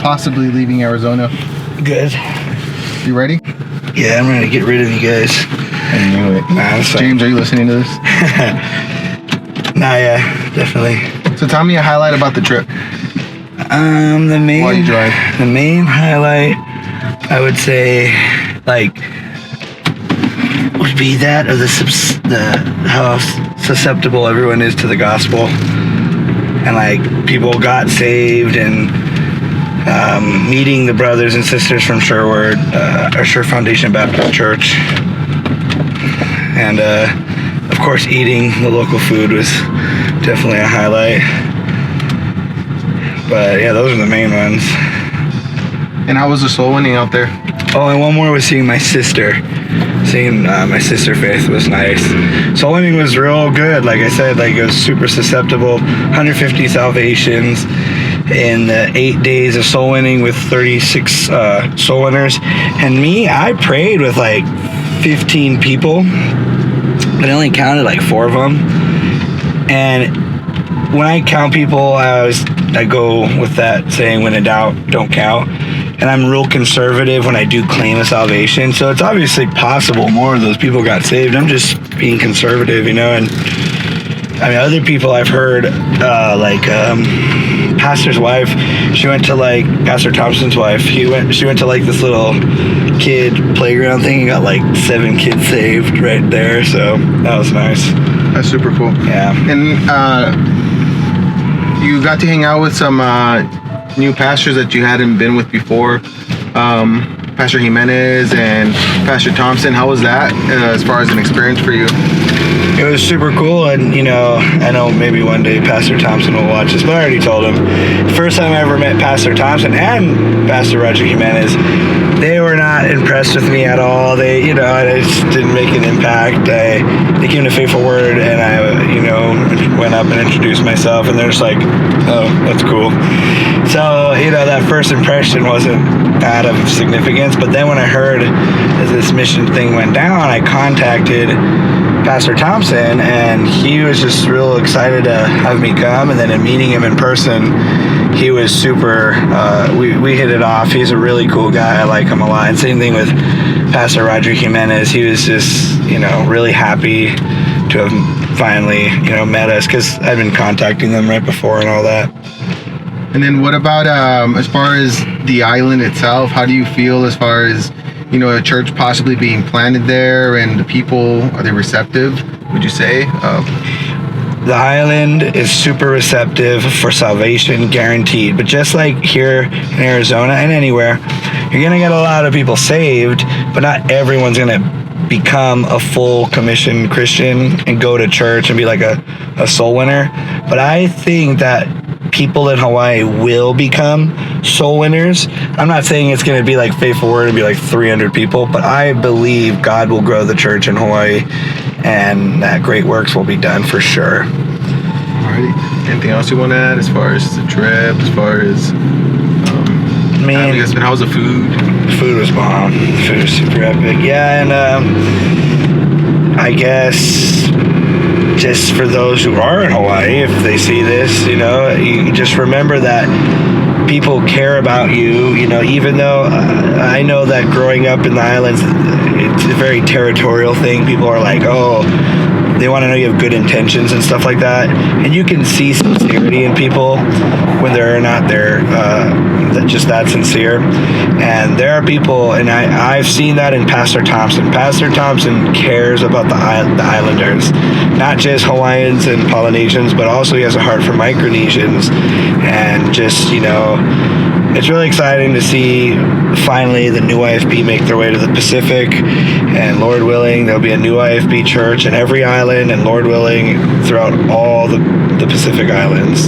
possibly leaving Arizona. Good. You ready? Yeah, I'm ready to get rid of you guys. I knew it. James, are you listening to this? Nah, yeah, definitely. So tell me a highlight about the trip. The main While you drive. The main highlight, I would say, like, would be that of how susceptible everyone is to the gospel, and like people got saved, and meeting the brothers and sisters from Sherwood, our Sure Foundation Baptist Church, and of course eating the local food was definitely a highlight. But yeah, those are the main ones. And how was the soul winning out there? Oh, and one more was seeing my sister. Seeing my sister Faith was nice. Soul winning was real good. Like I said, like it was super susceptible. 150 salvations in the 8 days of soul winning with 36 soul winners. And me, I prayed with like 15 people, but I only counted like 4 of them. And when I count people, I go with that saying, when in doubt, don't count. And I'm real conservative when I do claim a salvation. So it's obviously possible more of those people got saved. I'm just being conservative, you know. And I mean, other people I've heard, pastor's wife, she went to like Pastor Thompson's wife. She went to like this little kid playground thing and got like 7 kids saved right there. So that was nice. That's super cool. Yeah. And you got to hang out with some new pastors that you hadn't been with before. Pastor Jimenez and Pastor Thompson. How was that as far as an experience for you? It was super cool, and you know, I know maybe one day Pastor Thompson will watch this, but I already told him. First time I ever met Pastor Thompson and Pastor Roger Jimenez, they were not impressed with me at all. They, you know, I just didn't make an impact. They came to Faithful Word, and I, you know, went up and introduced myself, and they're just like, oh, that's cool. So, you know, that first impression wasn't that of significance, but then when I heard as this mission thing went down, I contacted Pastor Thompson, and he was just real excited to have me come. And then in meeting him in person, he was super, we hit it off. He's a really cool guy. I like him a lot. And same thing with Pastor Roger Jimenez. He was just, you know, really happy to have finally, you know, met us, because I've been contacting them right before and all that. And then what about as far as the island itself? How do you feel as far as, you know, a church possibly being planted there, and the people, are they receptive, would you say? The island is super receptive for salvation, guaranteed. But just like here in Arizona and anywhere, you're going to get a lot of people saved, but not everyone's going to become a full commissioned Christian and go to church and be like a soul winner. But I think that people in Hawaii will become soul winners. I'm not saying it's going to be like Faithful Word and be like 300 people, but I believe God will grow the church in Hawaii, and that great works will be done for sure. Alrighty. Anything else you want to add as far as the trip, as far as how was the food? The food was bomb. The food was super epic. Yeah, and I guess just for those who are in Hawaii, if they see this, you know, you just remember that people care about you, you know, even though I know that growing up in the islands, it's a very territorial thing. People are like, oh, they want to know you have good intentions and stuff like that. And you can see sincerity in people when they're not there, just that sincere. And there are people, and I've seen that in Pastor Thompson. Pastor Thompson cares about the islanders, not just Hawaiians and Polynesians, but also he has a heart for Micronesians. And just, you know, it's really exciting to see finally the new IFB make their way to the Pacific, and Lord willing, there'll be a new IFB church in every island, and Lord willing, throughout all the Pacific Islands.